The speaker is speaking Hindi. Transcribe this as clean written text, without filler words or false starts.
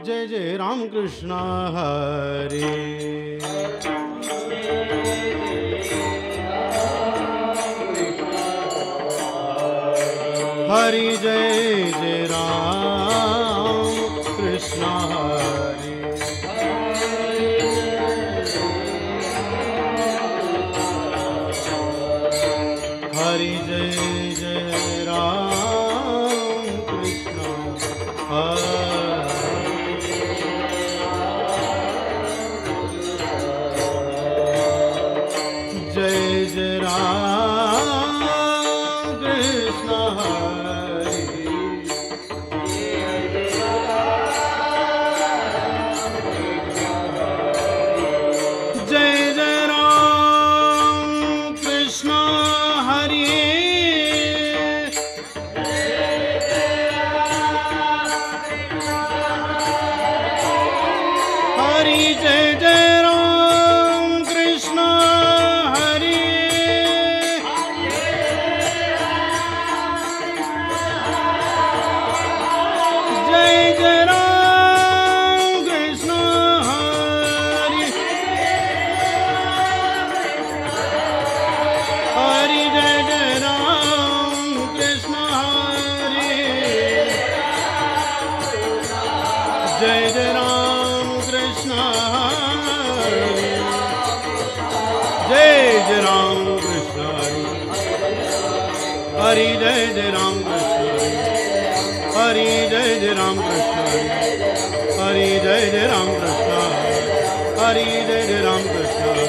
जय जय राम कृष्ण हरे। हरि जय जय राम कृष्ण हरे। हरि जय जय राम कृष्ण हरे। जय जय राम कृष्ण हरे। जय जय राम कृष्ण हरे। हरि जय जय राम कृष्ण हरे। जय जय राम कृष्ण हरे। हरि जय जय राम कृष्ण हरे। जय जय राम कृष्ण हरे। जय जय राम कृष्ण हरे। हरि जय जय राम कृष्ण हरे। हरि जय जय राम कृष्ण हरे। हरि जय जय राम कृष्ण हरे। हरि जय जय राम कृष्ण हरे।